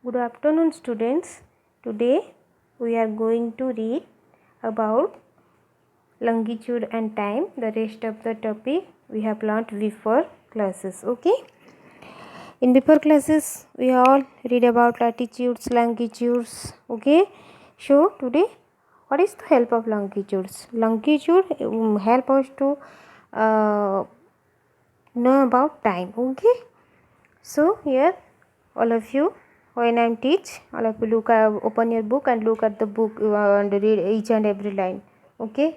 Good afternoon, students. Today we are going to read about longitude and time. The rest of the topic we have learnt before classes. Okay. In before classes we all read about latitudes, longitudes. Okay. So today, what is the help of longitudes? Longitude help us to know about time. Okay. So here, all of you, when I teach, all of you open your book and look at the book and read each and every line. Okay.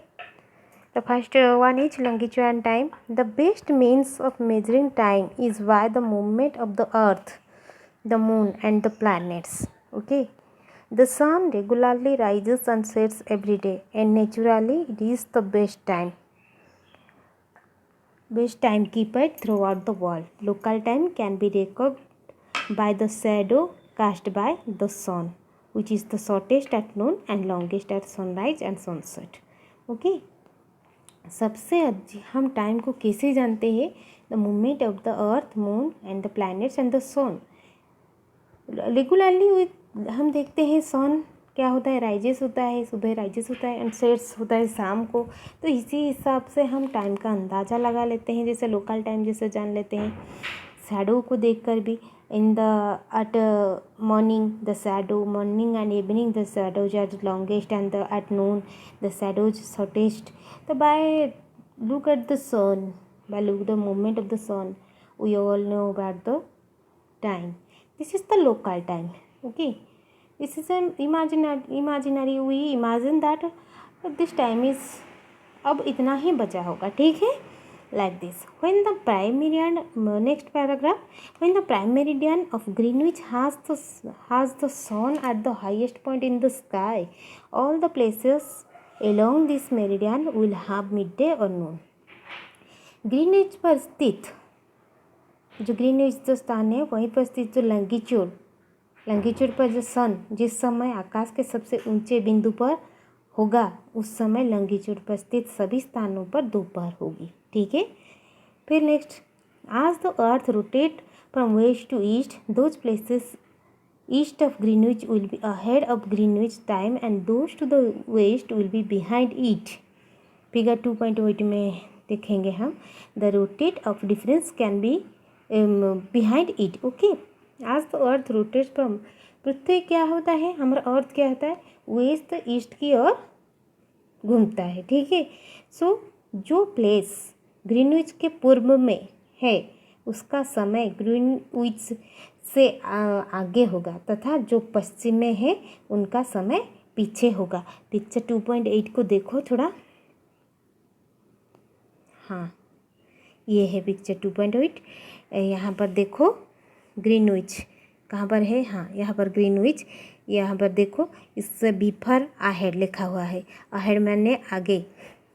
The first one is longitude and time. The best means of measuring time is by the movement of the earth, the moon and the planets. Okay. The sun regularly rises and sets every day, and naturally it is the best timekeeper throughout the world. Local time can be reckoned by the shadow cast by the sun, which is the shortest at noon and longest at sunrise and sunset. Okay. सबसे हम time को कैसे जानते हैं? The movement of the earth, moon and the planets and the sun. Regularly हम देखते हैं सन क्या होता है, राइजेस होता है, सुबह राइजेस होता है एंड सेट्स होता है शाम को. तो इसी हिसाब से हम टाइम का अंदाज़ा लगा लेते हैं. जैसे लोकल टाइम जैसे जान लेते हैं शैडो को देखकर भी. In the at morning the shadow, morning and evening the shadows are longest and the at noon the shadows shortest. So by look at the sun, by look the movement of the sun, we all know about the time. This is the local time. Okay, this is an imaginary. We imagine that this time is अब इतना ही बचा होगा. ठीक है, like this. When the prime meridian, next paragraph, when the prime meridian of Greenwich has the sun at the highest point in the sky, all the places along this meridian will have midday or noon. Greenwich पर स्थित जो Greenwich जो स्थान है वहीं पर स्थित जो लंगीच्यूड पर जो सन जिस समय आकाश के सबसे ऊंचे बिंदु पर होगा उस समय लंगीच्यूड पर स्थित सभी स्थानों पर दोपहर होगी. ठीक है. फिर next, as the earth rotate from west to east, those places east of Greenwich will be ahead of Greenwich time and those to the west will be behind it. Figure 2.8 में देखेंगे हम. The rotate of difference can be behind it. Okay. आज तो अर्थ rotate from, पृथ्वी क्या होता है, हमारा अर्थ क्या होता है, वेस्ट ईस्ट की ओर घूमता है. ठीक है. सो जो प्लेस ग्रीनविच के पूर्व में है उसका समय ग्रीनविच से आगे होगा तथा जो पश्चिम में है उनका समय पीछे होगा. पिक्चर 2.8 को देखो थोड़ा. हाँ, ये है पिक्चर 2.8. यहाँ पर देखो ग्रीनविच कहाँ पर है. हाँ, यहाँ पर ग्रीनविच. यहाँ पर देखो इससे बिफर आहेड लिखा हुआ है. आहेड मैंने आगे.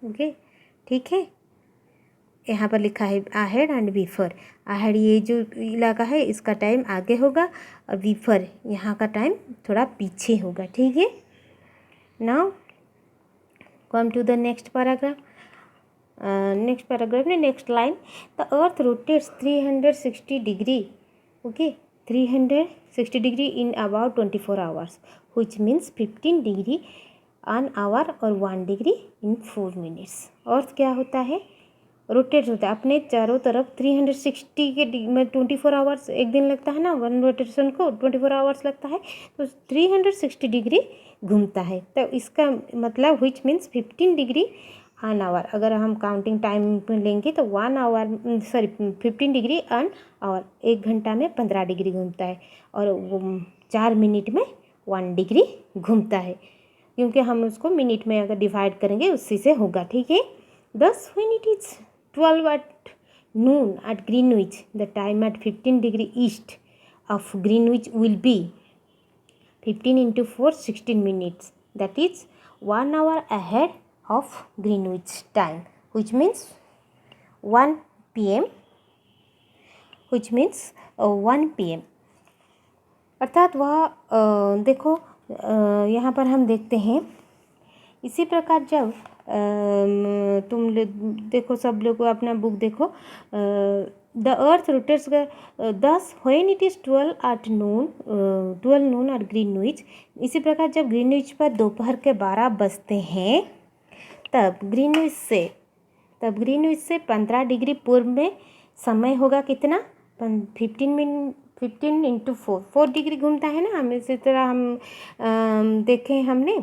ओके. ठीक है. यहाँ पर लिखा है आहेड एंड बीफर. आहेड ये जो इलाका है इसका टाइम आगे होगा और बीफर यहाँ का टाइम थोड़ा पीछे होगा. ठीक है. Now come to the next paragraph. Next paragraph ने next line. The earth rotates 360 degree. Okay, 360 degree in about 24 hours which means 15 degree an hour और 1 डिग्री इन 4 मिनट्स. अर्थ क्या होता है, रोटेट होता है अपने चारों तरफ 360 के में 24 आवर्स एक दिन लगता है ना, वन रोटेशन को 24 आवर्स लगता है तो 360 डिग्री घूमता है. तो इसका मतलब which means 15 degree an hour. अगर हम काउंटिंग टाइम में लेंगे तो 1 आवर 15 डिग्री an hour, 1 घंटा में 15 डिग्री घूमता है और वो 4 मिनट में 1 डिग्री घूमता है क्योंकि हम उसको मिनट में अगर डिवाइड करेंगे उसी से होगा. ठीक है. Thus when it is 12 at noon at Greenwich, the time at 15 degree east of Greenwich will be 15 into 4, 16 minutes. That is 1 hour ahead of Greenwich time, which means 1 p.m. which means 1 p.m. अर्थात वह देखो यहाँ पर हम देखते हैं इसी प्रकार जब तुम देखो सब लोग अपना बुक देखो. द अर्थ रोटेट्स दस व्हेन इट इज़ 12 नून और ग्रीनविच। इसी प्रकार जब ग्रीनविच पर दोपहर के 12 बजते हैं तब ग्रीनविच से 15 डिग्री पूर्व में समय होगा कितना, 15 इंटू 4 डिग्री घूमता है ना। हम इसी तरह हम देखें हमने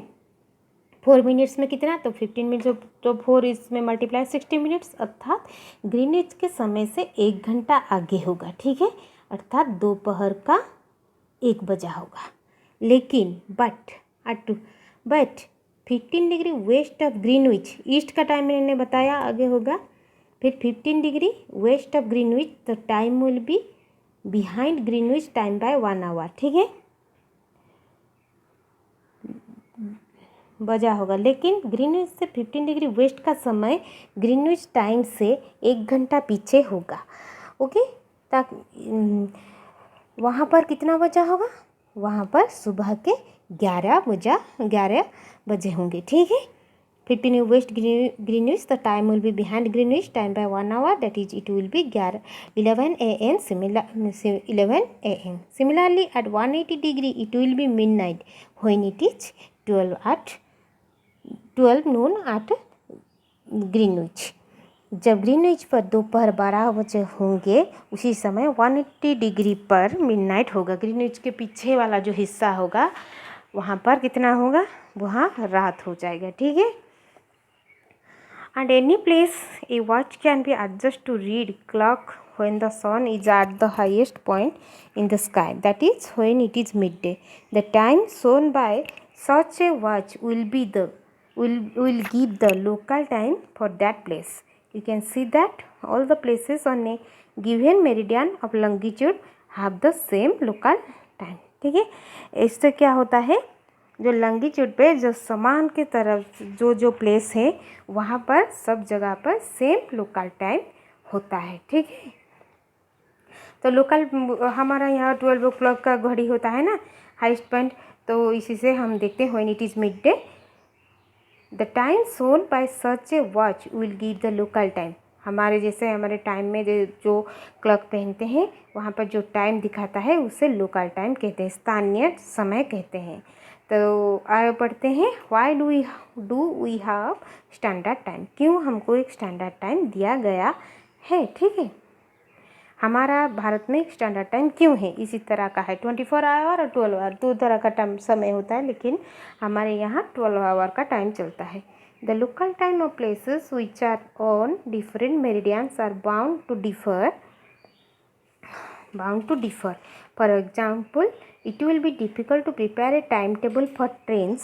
4 मिनट्स में कितना, तो 15 मिनट्स, तो 4 इसमें मल्टीप्लाई 60 मिनट्स, अर्थात ग्रीनविच के समय से 1 घंटा आगे होगा। ठीक है, अर्थात दोपहर का 1 बजा होगा। लेकिन but 15 degree west of Greenwich, east का टाइम मैंने बताया आगे होगा, फिर 15 डिग्री वेस्ट ऑफ ग्रीनविच, तो time will be behind Greenwich time by 1 hour. ठीक है, बजा होगा। लेकिन ग्रीनविच से 15 डिग्री वेस्ट का समय ग्रीनविच टाइम से 1 घंटा पीछे होगा। ओके, ताकि वहाँ पर कितना बजा होगा, वहाँ पर सुबह के 11 बजे होंगे। ठीक है, 15 west Greenwich, the time will be behind Greenwich time by 1 hour, that is it will be 11 AM, 11 AM। Similarly at 180 degree it will be midnight when it is 12 noon at Greenwich. जब Greenwich पर दोपहर 12 बजे होंगे उसी समय 180 degree पर midnight होगा। Greenwich के पीछे वाला जो हिस्सा होगा वहाँ पर कितना होगा, वहाँ रात हो जाएगा। ठीक है, and any place a watch can be adjusted to read clock when the sun is at the highest point in the sky, that is when it is midday. The time shown by such a watch will give the local time for that place. You can see that all the places on a given meridian of longitude have the same local time. ठीक है, इससे क्या होता है, जो longitude पे जो समान के तरफ जो प्लेस है वहाँ पर सब जगह पर सेम लोकल टाइम होता है। ठीक है, तो लोकल हमारा यहाँ 12 o'clock का घड़ी होता है ना हाईएस्ट पॉइंट, तो इसी से हम देखते हैं when it is mid day the time shown by such A watch will give the local time. हमारे जैसे हमारे टाइम में जो क्लॉक पहनते हैं वहाँ पर जो टाइम दिखाता है उसे लोकल टाइम कहते हैं, स्थानीय समय कहते हैं। तो आगे पढ़ते हैं, why do we have standard time, क्यों हमको एक स्टैंडर्ड टाइम दिया गया है। ठीक है, हमारा भारत में स्टैंडर्ड टाइम क्यों है, इसी तरह का है 24 आवर और 12 आवर, 2 तरह का टाइम समय होता है, लेकिन हमारे यहाँ 12 आवर का टाइम चलता है। The local time of places which are on different meridians are bound to differ. For example, it will be difficult to prepare a timetable for trains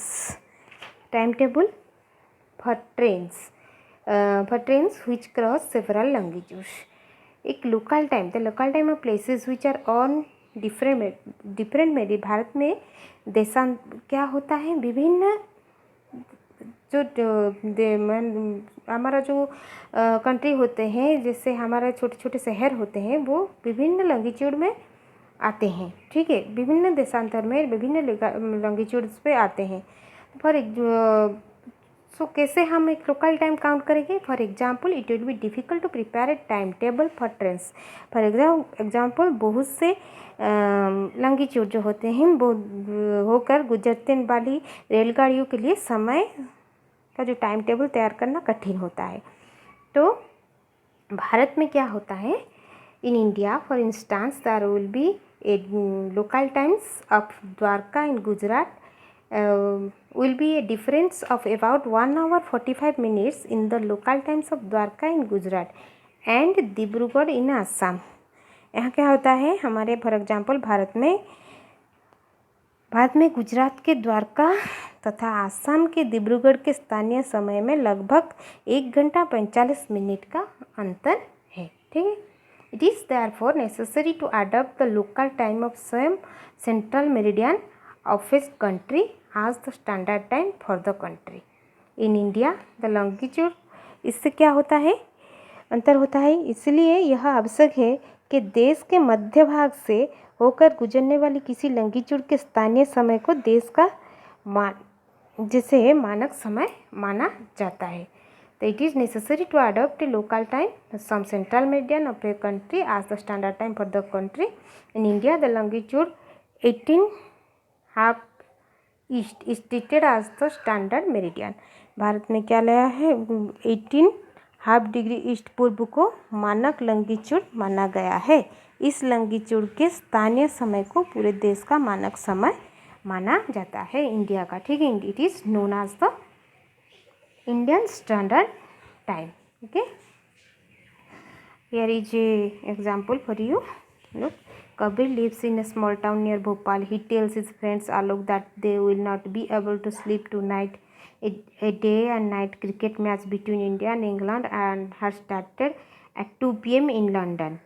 which cross several longitudes. एक local time, the local time of places which are on different मेरी, भारत में देशांत क्या होता है, विभिन्न जो हमारा जो कंट्री होते हैं, जैसे हमारे छोटे छोटे शहर होते हैं वो विभिन्न लॉन्गिट्यूड में आते हैं। ठीक है, विभिन्न देशांतर में विभिन्न लॉन्गिट्यूड्स पे आते हैं। सो कैसे हम एक लोकल टाइम काउंट करेंगे, for example it will be difficult to prepare a time table for trains. For example बहुत से लॉन्गिट्यूड जो होते हैं वो होकर गुजरते वाली रेलगाड़ियों के लिए समय का जो टाइम टेबल तैयार करना कठिन होता है। तो भारत में क्या होता है, in India for instance there will be a local times of Dwarka in Gujarat will be a difference of about 1 hour 45 minutes in the local times of Dwarka in Gujarat and Dibrugarh in Assam। यहाँ क्या होता है, हमारे for example Bharat में गुजरात के द्वारका तथा आसाम के डिब्रूगढ़ के स्थानीय समय में लगभग 1 घंटा 45 मिनट का अंतर है। ठीक है, it is therefore necessary to adopt the local time of some central meridian of a country as the standard time for the country in India the longitude। इससे क्या होता है, अंतर होता है, इसलिए यह आवश्यक है कि देश के मध्य भाग से होकर गुजरने वाली किसी लॉन्गिट्यूड के स्थानीय समय को देश का जिसे मानक समय माना जाता है। So it is necessary to adopt a local time, some central meridian of a country as the standard time for the country. In India, the longitude 18½ east is treated as the standard meridian. Bharat में क्या लाया है, 18½ degree east पूर्व को मानक लंगिट्यूड माना गया है। इस लंगिट्यूड के स्थानीय समय को पूरे देश का मानक समय माना जाता है, इंडिया का, ठीक है। It is known as the Indian standard time. Okay, here is a example for you. Look, Kabir lives in a small town near Bhopal. He tells his friends Alok that they will not be able to sleep tonight. A day and night cricket match between India and England and has started at 2 p.m. in London.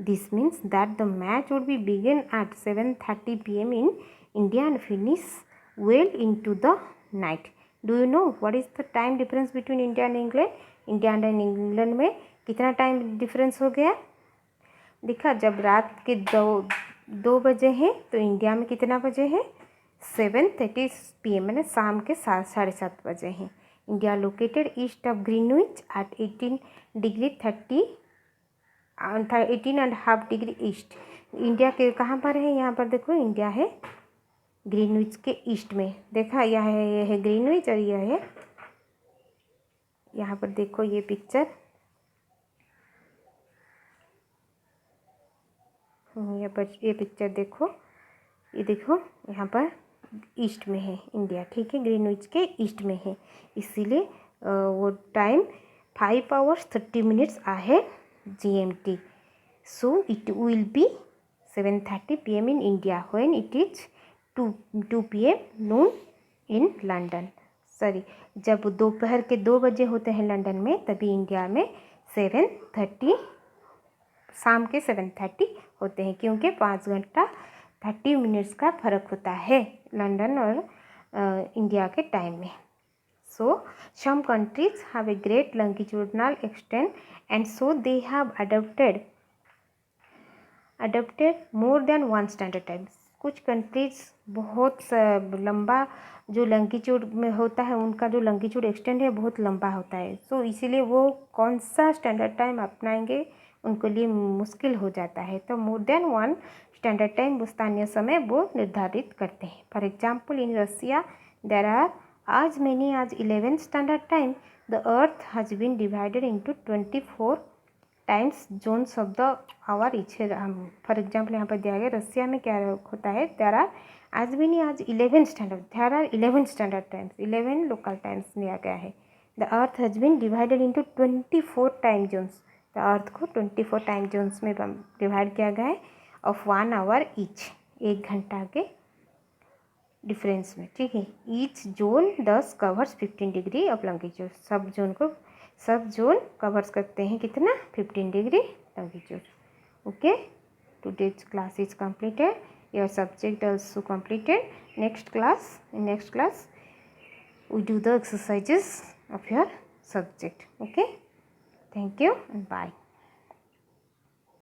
This means that the match would be begin at 7:30 p.m. in India and finish well into the night. Do you know what is the time difference between India and England? India and England में कितना time difference हो गया? देखा, जब रात के 2 बजे हैं तो इंडिया में कितना बजे हैं? 7:30 PM, मैंने शाम के 7:30 बजे हैं। India located east of Greenwich at 18½ degree east. India के कहाँ पर है? यहाँ पर देखो, इंडिया है ग्रीनविच के ईस्ट में। देखा, यह है ग्रीनविच और यह है, यहाँ पर देखो ये पिक्चर, यहाँ पर ये पिक्चर देखो, ये देखो यहाँ पर ईस्ट में है इंडिया, ठीक है, ग्रीनविच के ईस्ट में है, इसीलिए वो टाइम 5 hours 30 minutes आहे GMT. So it will be 7:30 PM in India when it is 2 PM noon in London. Sorry, जब दोपहर के 2 बजे होते हैं लंदन में, तभी इंडिया में 7:30, शाम के 7:30 होते हैं, क्योंकि 5 घंटा 30 मिनट्स का फ़र्क होता है लंदन और इंडिया के टाइम में। So some countries have a great longitudinal extent and so they have adopted more than one standard time. कुछ कंट्रीज बहुत लंबा जो लंगिट्यूड में होता है, उनका जो लंगिट्यूड एक्सटेंड है बहुत लंबा होता है, सो इसीलिए वो कौन सा स्टैंडर्ड टाइम अपनाएंगे उनके लिए मुश्किल हो जाता है। तो more than one standard time वो स्थानीय समय वो निर्धारित करते हैं। For example, in Russia there are as many as 11 standard time. The earth has been divided into 24 times zones of the hour each. For example यहाँ पर दिया गया, रसिया में क्या होता है, there are as many as 11 standard, there are 11 standard times, 11 local times दिया गया है। The earth has been divided into 24 time zones. The earth को 24 टाइम जोन्स में डिवाइड किया गया है ऑफ 1 hour ईच, 1 घंटा के डिफरेंस में, ठीक है। Each zone 10 covers 15 degree of longitude. सब जोन कवर्स करते हैं कितना? 15 degree longitude. Okay, today's class is completed, your subject also completed. Next class we do the exercises of your subject. Okay, thank you and bye.